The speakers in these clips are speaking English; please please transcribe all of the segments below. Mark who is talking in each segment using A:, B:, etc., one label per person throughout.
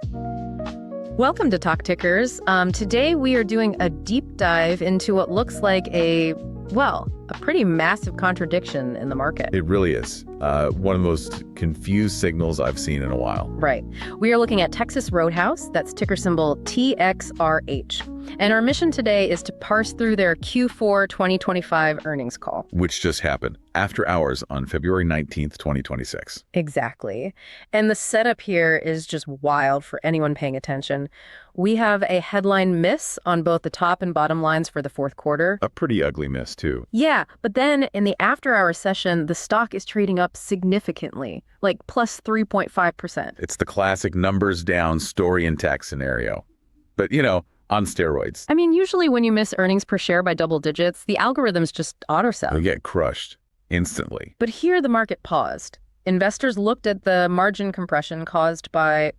A: Welcome to Talk Tickers. Today we are doing a deep dive into what looks like a pretty massive contradiction in the market.
B: It really is. One of the most confused signals I've seen in a while.
A: Right. We are looking at Texas Roadhouse, that's ticker symbol TXRH. And our mission today is to parse through their Q4 2025 earnings call.
B: Which just happened after hours on February 19th, 2026.
A: Exactly. And the setup here is just wild for anyone paying attention. We have a headline miss on both the top and bottom lines for the fourth quarter.
B: A pretty ugly miss, too.
A: Yeah, but then in the after-hour session, the stock is trading up significantly, like plus 3.5%.
B: It's the classic numbers down, story intact scenario. But, on steroids.
A: I mean, usually when you miss earnings per share by double digits, the algorithms just auto-sell.
B: They get crushed instantly.
A: But here the market paused. Investors looked at the margin compression caused by,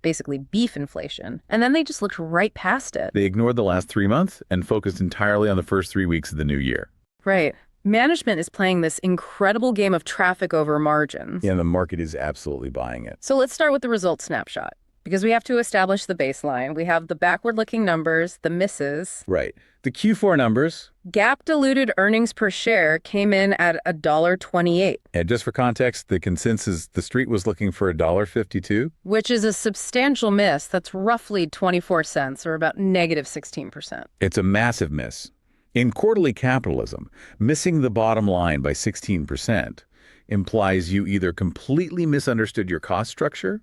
A: basically beef inflation, and then they just looked right past it.
B: They ignored the last 3 months and focused entirely on the first 3 weeks of the new year.
A: Right. Management is playing this incredible game of traffic over margins.
B: Yeah, and the market is absolutely buying it.
A: So let's start with the results snapshot, because we have to establish the baseline. We have the backward-looking numbers, the misses.
B: Right. The Q4 numbers.
A: GAAP diluted earnings per share came in at $1.28.
B: And just for context, the consensus, the street was looking for $1.52.
A: Which is a substantial miss. That's roughly 24 cents, or about negative 16%.
B: It's a massive miss. In quarterly capitalism, missing the bottom line by 16% implies you either completely misunderstood your cost structure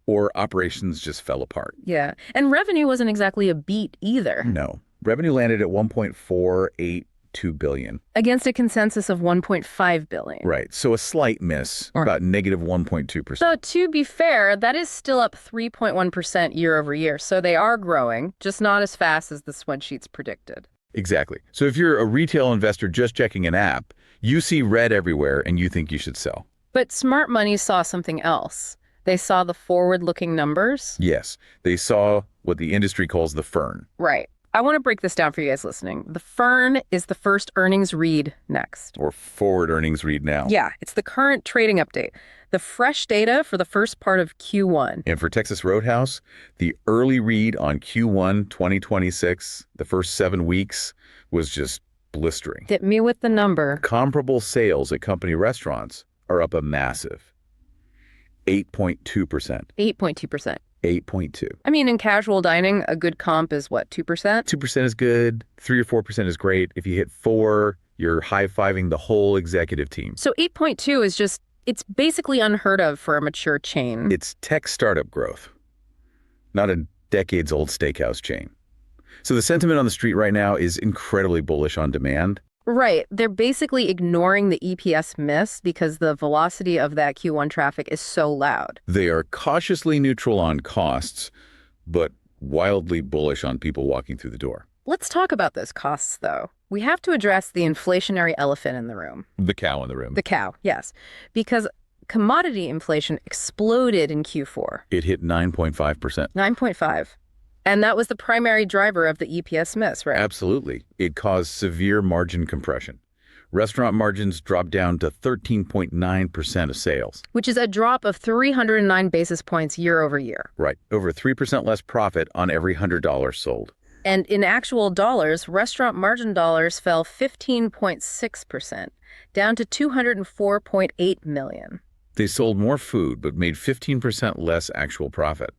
B: or operations just fell apart.
A: Yeah, and revenue wasn't exactly a beat either.
B: No. Revenue landed at $1.482 billion.
A: Against a consensus of $1.5 billion.
B: Right, so a slight miss, about negative 1.2%.
A: So to be fair, that is still up 3.1% year over year. So they are growing, just not as fast as the spreadsheets predicted.
B: Exactly. So if you're a retail investor just checking an app, you see red everywhere and you think you should sell.
A: But smart money saw something else. They saw the forward-looking numbers.
B: Yes, they saw what the industry calls the fern.
A: Right. I want to break this down for you guys listening. The fern is the first earnings read next.
B: Or forward earnings read now.
A: Yeah, it's the current trading update. The fresh data for the first part of Q1.
B: And for Texas Roadhouse, the early read on Q1 2026, the first 7 weeks, was just blistering.
A: Hit me with the number.
B: Comparable sales at company restaurants are up a massive 8.2%.
A: 8.2%.
B: 8.2.
A: I mean, in casual dining, a good comp is what, 2%?
B: 2% is good. 3 or 4% is great. If you hit 4, you're high-fiving the whole executive team.
A: So 8.2 is just, it's basically unheard of for a mature chain.
B: It's tech startup growth, not a decades-old steakhouse chain. So the sentiment on the street right now is incredibly bullish on demand.
A: Right. They're basically ignoring the EPS miss because the velocity of that Q1 traffic is so loud.
B: They are cautiously neutral on costs, but wildly bullish on people walking through the door.
A: Let's talk about those costs, though. We have to address the inflationary elephant in the room.
B: The cow in the room.
A: The cow, yes. Because commodity inflation exploded in Q4.
B: It hit 9.5%.
A: 9.5. And that was the primary driver of the EPS miss, right?
B: Absolutely. It caused severe margin compression. Restaurant margins dropped down to 13.9% of sales.
A: Which is a drop of 309 basis points year over year.
B: Right. Over 3% less profit on every $100 sold.
A: And in actual dollars, restaurant margin dollars fell 15.6%, down to $204.8 million.
B: They sold more food, but made 15% less actual profit.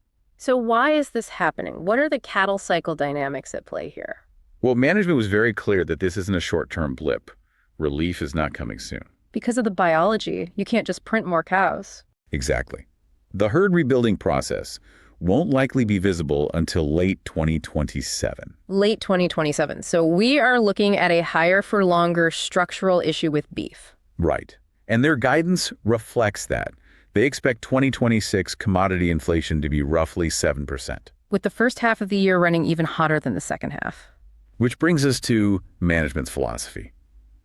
A: So why is this happening? What are the cattle cycle dynamics at play here?
B: Well, management was very clear that this isn't a short-term blip. Relief is not coming soon.
A: Because of the biology, you can't just print more cows.
B: Exactly. The herd rebuilding process won't likely be visible until late 2027.
A: Late 2027. So we are looking at a higher for longer structural issue with beef.
B: Right. And their guidance reflects that. They expect 2026 commodity inflation to be roughly 7%.
A: With the first half of the year running even hotter than the second half.
B: Which brings us to management's philosophy.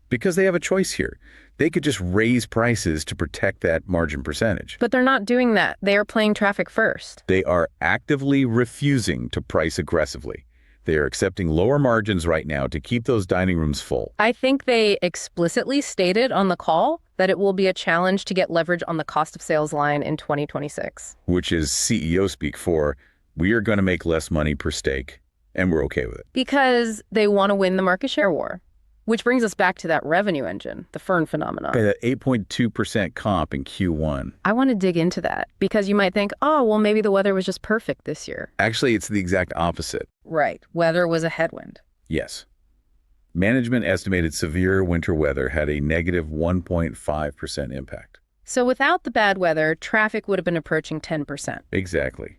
B: Because they have a choice here. They could just raise prices to protect that margin percentage.
A: But they're not doing that. They are playing traffic first.
B: They are actively refusing to price aggressively. They are accepting lower margins right now to keep those dining rooms full.
A: I think they explicitly stated on the call that it will be a challenge to get leverage on the cost of sales line in 2026.
B: Which is CEO speak for, we are going to make less money per steak, and we're okay with it.
A: Because they want to win the market share war. Which brings us back to that revenue engine, the Fern phenomenon.
B: Okay, that 8.2% comp in Q1.
A: I want to dig into that because you might think, oh, well, maybe the weather was just perfect this year.
B: Actually, it's the exact opposite.
A: Right. Weather was a headwind.
B: Yes. Management estimated severe winter weather had a negative 1.5% impact.
A: So without the bad weather, traffic would have been approaching 10%.
B: Exactly.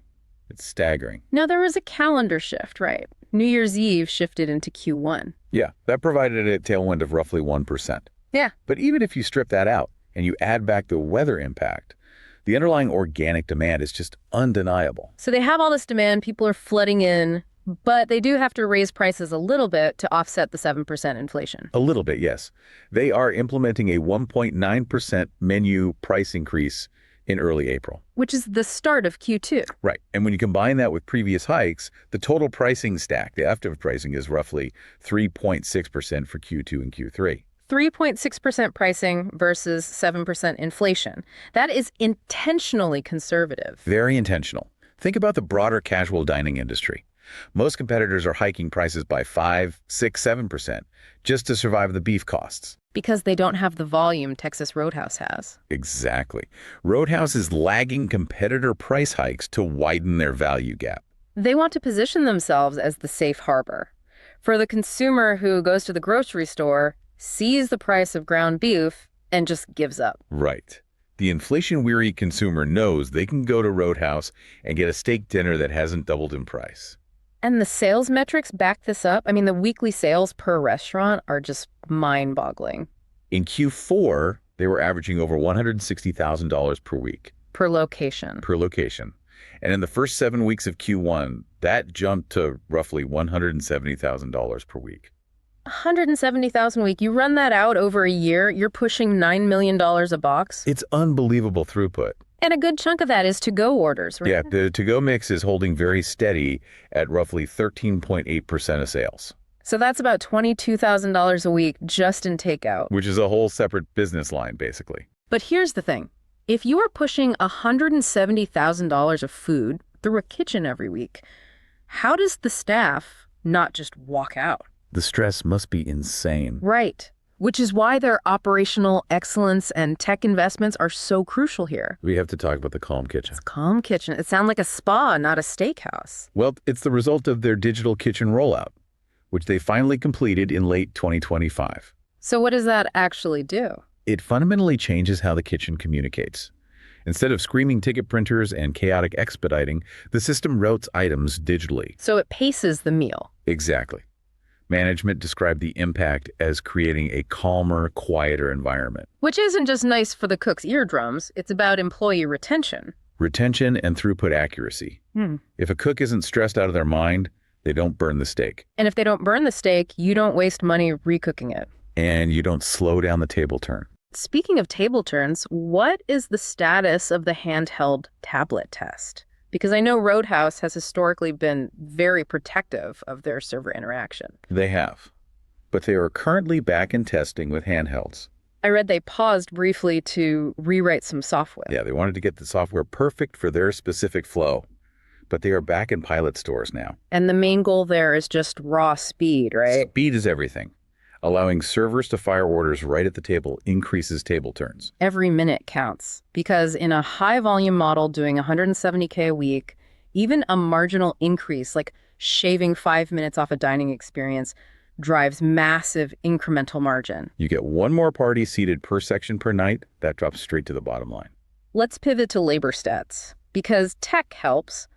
B: It's staggering.
A: Now, there was a calendar shift, right? New Year's Eve shifted into Q1.
B: Yeah, that provided a tailwind of roughly 1%.
A: Yeah.
B: But even if you strip that out and you add back the weather impact, the underlying organic demand is just undeniable.
A: So they have all this demand, people are flooding in, but they do have to raise prices a little bit to offset the 7% inflation.
B: A little bit, yes. They are implementing a 1.9% menu price increase in early April.
A: Which is the start of Q2.
B: Right. And when you combine that with previous hikes, the total pricing stack, the effective pricing, is roughly 3.6% for Q2 and Q3.
A: 3.6% pricing versus 7% inflation. That is intentionally conservative.
B: Very intentional. Think about the broader casual dining industry. Most competitors are hiking prices by 5, 6, 7% just to survive the beef costs.
A: Because they don't have the volume Texas Roadhouse has.
B: Exactly. Roadhouse is lagging competitor price hikes to widen their value gap.
A: They want to position themselves as the safe harbor. For the consumer who goes to the grocery store, sees the price of ground beef, and just gives up.
B: Right. The inflation-weary consumer knows they can go to Roadhouse and get a steak dinner that hasn't doubled in price.
A: And the sales metrics back this up. I mean, the weekly sales per restaurant are just mind-boggling.
B: In Q4, they were averaging over $160,000 per week.
A: Per location.
B: Per location. And in the first 7 weeks of Q1, that jumped to roughly $170,000 per week.
A: $170,000 a week. You run that out over a year, you're pushing $9 million a box.
B: It's unbelievable throughput.
A: And a good chunk of that is to-go orders, right?
B: Yeah, the to-go mix is holding very steady at roughly 13.8% of sales.
A: So that's about $22,000 a week just in takeout.
B: Which is a whole separate business line, basically.
A: But here's the thing. If you are pushing $170,000 of food through a kitchen every week, how does the staff not just walk out?
B: The stress must be insane.
A: Right. Which is why their operational excellence and tech investments are so crucial here.
B: We have to talk about the Calm Kitchen.
A: It's Calm Kitchen. It sounds like a spa, not a steakhouse.
B: Well, it's the result of their digital kitchen rollout, which they finally completed in late 2025.
A: So what does that actually do?
B: It fundamentally changes how the kitchen communicates. Instead of screaming ticket printers and chaotic expediting, the system routes items digitally.
A: So it paces the meal.
B: Exactly. Management described the impact as creating a calmer, quieter environment.
A: Which isn't just nice for the cook's eardrums, it's about employee retention.
B: Retention and throughput accuracy. If a cook isn't stressed out of their mind, they don't burn the steak.
A: And if they don't burn the steak, you don't waste money recooking it.
B: And you don't slow down the table turn.
A: Speaking of table turns, what is the status of the handheld tablet test? Because I know Roadhouse has historically been very protective of their server interaction.
B: They have. But they are currently back in testing with handhelds.
A: I read they paused briefly to rewrite some software.
B: Yeah, they wanted to get the software perfect for their specific flow. But they are back in pilot stores now.
A: And the main goal there is just raw speed, right?
B: Speed is everything. Allowing servers to fire orders right at the table increases table turns.
A: Every minute counts. Because in a high-volume model doing $170K a week, even a marginal increase, like shaving 5 minutes off a dining experience, drives massive incremental margin.
B: You get one more party seated per section per night, that drops straight to the bottom line.
A: Let's pivot to labor stats. Because tech helps,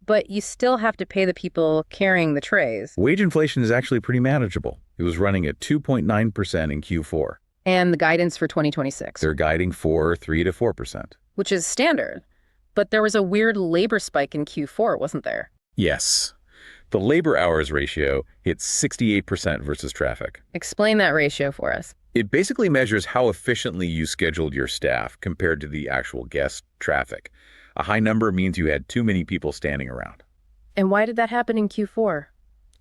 A: but you still have to pay the people carrying the trays.
B: Wage inflation is actually pretty manageable. It was running at 2.9% in Q4.
A: And the guidance for 2026.
B: They're guiding for 3 to 4%.
A: Which is standard. But there was a weird labor spike in Q4, wasn't there?
B: Yes. The labor hours ratio hit 68% versus traffic.
A: Explain that ratio for us.
B: It basically measures how efficiently you scheduled your staff compared to the actual guest traffic. A high number means you had too many people standing around.
A: And why did that happen in Q4?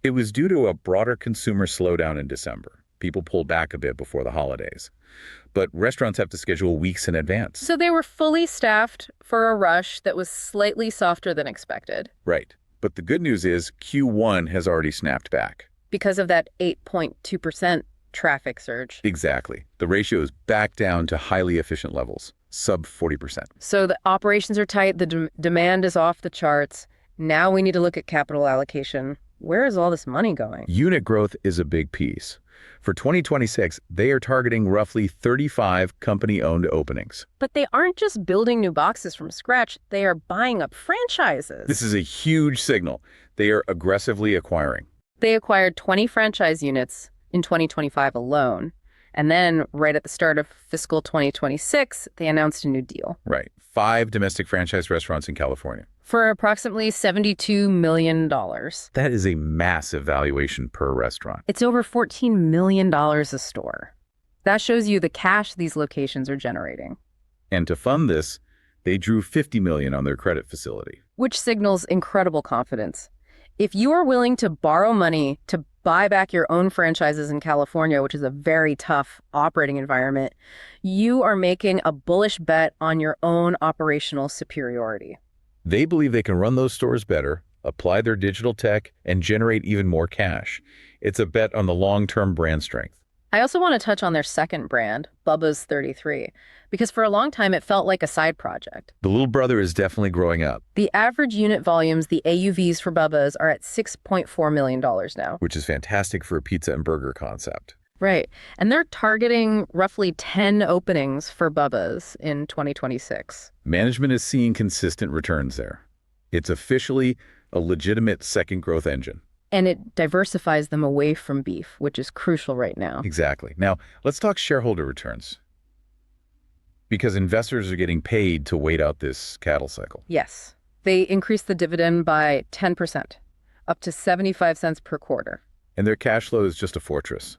B: It was due to a broader consumer slowdown in December. People pulled back a bit before the holidays. But restaurants have to schedule weeks in advance.
A: So they were fully staffed for a rush that was slightly softer than expected.
B: Right. But the good news is Q1 has already snapped back.
A: Because of that 8.2% traffic surge.
B: Exactly. The ratio is back down to highly efficient levels, sub 40%.
A: So the operations are tight, the demand is off the charts. Now we need to look at capital allocation. Where is all this money going?
B: Unit growth is a big piece. For 2026, they are targeting roughly 35 company-owned openings.
A: But they aren't just building new boxes from scratch. They are buying up franchises.
B: This is a huge signal. They are aggressively acquiring.
A: They acquired 20 franchise units in 2025 alone. And then right at the start of fiscal 2026, they announced a new deal.
B: Right. 5 domestic franchise restaurants in California.
A: For approximately $72 million.
B: That is a massive valuation per restaurant.
A: It's over $14 million a store. That shows you the cash these locations are generating.
B: And to fund this, they drew $50 million on their credit facility.
A: Which signals incredible confidence. If you are willing to borrow money to buy back your own franchises in California, which is a very tough operating environment, you are making a bullish bet on your own operational superiority.
B: They believe they can run those stores better, apply their digital tech, and generate even more cash. It's a bet on the long-term brand strength.
A: I also want to touch on their second brand, Bubba's 33, because for a long time it felt like a side project.
B: The little brother is definitely growing up.
A: The average unit volumes, the AUVs for Bubba's, are at $6.4 million now.
B: Which is fantastic for a pizza and burger concept.
A: Right. And they're targeting roughly 10 openings for Bubba's in 2026.
B: Management is seeing consistent returns there. It's officially a legitimate second growth engine.
A: And it diversifies them away from beef, which is crucial right now.
B: Exactly. Now, let's talk shareholder returns. Because investors are getting paid to wait out this cattle cycle.
A: Yes. They increased the dividend by 10%, up to 75 cents per quarter.
B: And their cash flow is just a fortress.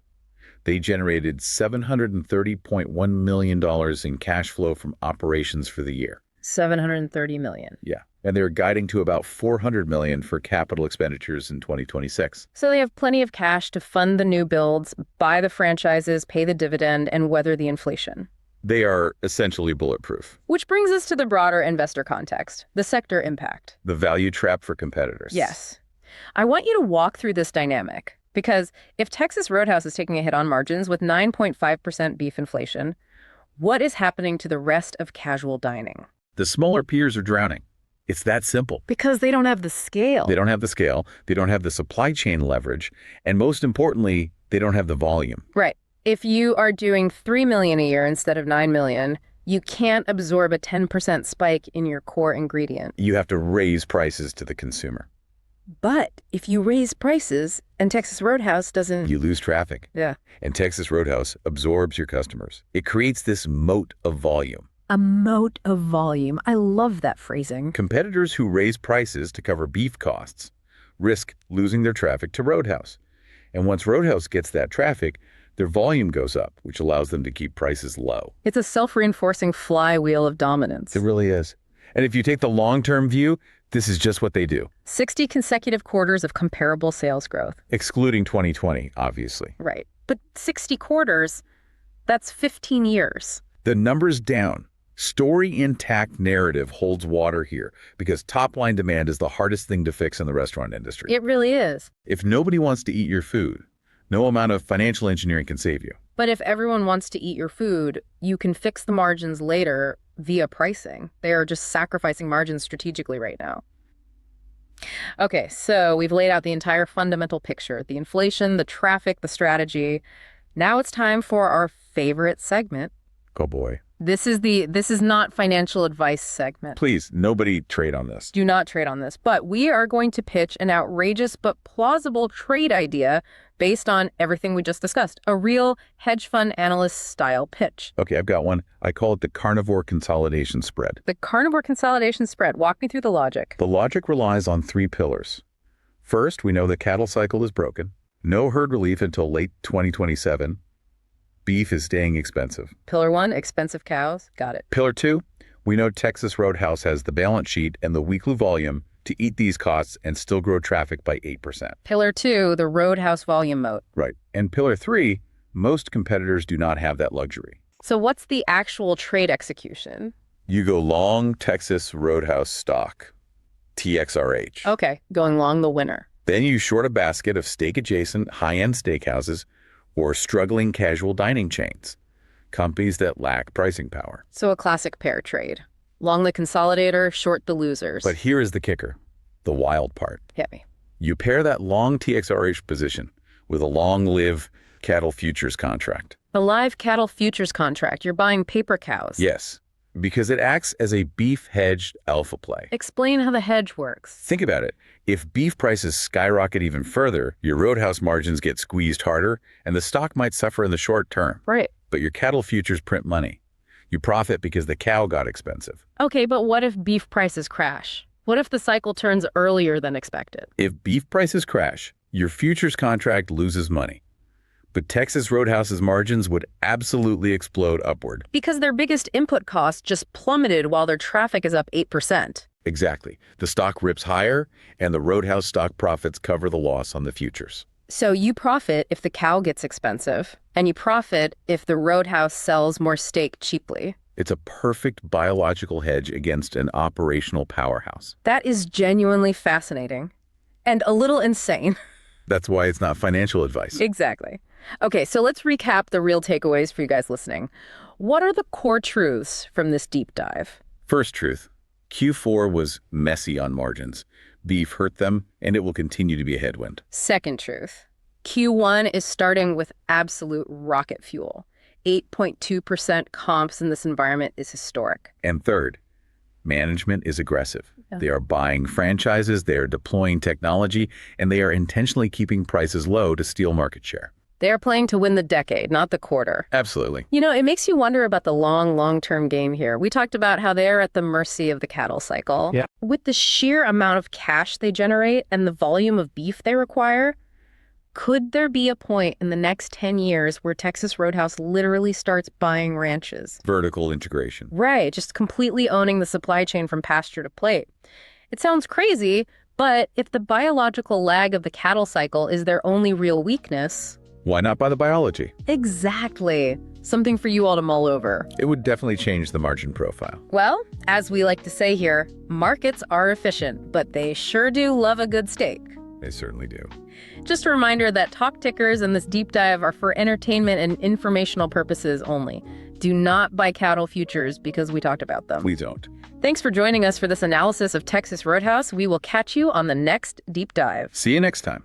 B: They generated $730.1 million in cash flow from operations for the year.
A: $730 million.
B: Yeah. And they're guiding to about $400 million for capital expenditures in 2026.
A: So they have plenty of cash to fund the new builds, buy the franchises, pay the dividend, and weather the inflation.
B: They are essentially bulletproof.
A: Which brings us to the broader investor context, the sector impact.
B: The value trap for competitors.
A: Yes. I want you to walk through this dynamic, because if Texas Roadhouse is taking a hit on margins with 9.5% beef inflation, what is happening to the rest of casual dining?
B: The smaller peers are drowning. It's that simple.
A: Because they don't have the scale.
B: They don't have the scale, they don't have the supply chain leverage, and most importantly, they don't have the volume.
A: Right. If you are doing $3 million a year instead of $9 million, you can't absorb a 10% spike in your core ingredient.
B: You have to raise prices to the consumer.
A: But if you raise prices and Texas Roadhouse doesn't...
B: You lose traffic.
A: Yeah.
B: And Texas Roadhouse absorbs your customers. It creates this moat of volume.
A: A moat of volume. I love that phrasing.
B: Competitors who raise prices to cover beef costs risk losing their traffic to Roadhouse. And once Roadhouse gets that traffic, their volume goes up, which allows them to keep prices low.
A: It's a self-reinforcing flywheel of dominance.
B: It really is. And if you take the long-term view, this is just what they do.
A: 60 consecutive quarters of comparable sales growth.
B: Excluding 2020, obviously.
A: Right. But 60 quarters, that's 15 years.
B: The number's down. Story intact narrative holds water here because top-line demand is the hardest thing to fix in the restaurant industry.
A: It really is.
B: If nobody wants to eat your food, no amount of financial engineering can save you.
A: But if everyone wants to eat your food, you can fix the margins later via pricing. They are just sacrificing margins strategically right now. Okay, so we've laid out the entire fundamental picture, the inflation, the traffic, the strategy. Now it's time for our favorite segment.
B: Oh boy.
A: This is not financial advice segment.
B: Please, nobody trade on this.
A: Do not trade on this. But we are going to pitch an outrageous but plausible trade idea based on everything we just discussed. A real hedge fund analyst style pitch.
B: Okay, I've got one. I call it the carnivore consolidation spread.
A: The carnivore consolidation spread. Walk me through the logic.
B: The logic relies on 3 pillars. First, we know the cattle cycle is broken. No herd relief until late 2027. Beef is staying expensive.
A: Pillar 1, expensive cows. Got it.
B: Pillar 2, we know Texas Roadhouse has the balance sheet and the weekly volume to eat these costs and still grow traffic by 8%.
A: Pillar 2, the Roadhouse volume moat.
B: Right. And pillar 3, Most competitors do not have that luxury.
A: So what's the actual trade execution?
B: You go long Texas Roadhouse stock, TXRH.
A: Okay, going long the winner.
B: Then you short a basket of steak-adjacent high-end steakhouses or struggling casual dining chains, companies that lack pricing power.
A: So a classic pair trade. Long the consolidator, short the losers.
B: But here is the kicker, the wild part.
A: Hit me.
B: You pair that long TXRH position with a long-live cattle futures contract.
A: A live cattle futures contract. You're buying paper cows.
B: Yes, because it acts as a beef-hedged alpha play.
A: Explain how the hedge works.
B: Think about it. If beef prices skyrocket even further, your Roadhouse margins get squeezed harder, and the stock might suffer in the short term.
A: Right.
B: But your cattle futures print money. You profit because the cow got expensive.
A: Okay, but what if beef prices crash? What if the cycle turns earlier than expected?
B: If beef prices crash, your futures contract loses money. But Texas Roadhouse's margins would absolutely explode upward.
A: Because their biggest input cost just plummeted while their traffic is up 8%.
B: Exactly. The stock rips higher, and the Roadhouse stock profits cover the loss on the futures.
A: So you profit if the cow gets expensive, and you profit if the Roadhouse sells more steak cheaply.
B: It's a perfect biological hedge against an operational powerhouse.
A: That is genuinely fascinating. And a little insane.
B: That's why it's not financial advice.
A: Exactly. Okay, so let's recap the real takeaways for you guys listening. What are the core truths from this deep dive?
B: First truth, Q4 was messy on margins. Beef hurt them, and it will continue to be a headwind.
A: Second truth, Q1 is starting with absolute rocket fuel. 8.2% comps in this environment is historic.
B: And third, management is aggressive.
A: Yeah.
B: They are buying franchises, they are deploying technology, and they are intentionally keeping prices low to steal market share.
A: They are playing to win the decade, not the quarter.
B: Absolutely.
A: You know, it makes you wonder about the long-term game here. We talked about how they're at the mercy of the cattle cycle.
B: Yeah.
A: With the sheer amount of cash they generate and the volume of beef they require, could there be a point in the next 10 years where Texas Roadhouse literally starts buying ranches?
B: Vertical integration.
A: Right, just completely owning the supply chain from pasture to plate. It sounds crazy, but if the biological lag of the cattle cycle is their only real weakness...
B: Why not buy the biology?
A: Exactly. Something for you all to mull over.
B: It would definitely change the margin profile.
A: Well, as we like to say here, markets are efficient, but they sure do love a good steak.
B: They certainly do.
A: Just a reminder that Talk Tickers and this deep dive are for entertainment and informational purposes only. Do not buy cattle futures because we talked about them.
B: Please don't.
A: Thanks for joining us for this analysis of Texas Roadhouse. We will catch you on the next deep dive.
B: See you next time.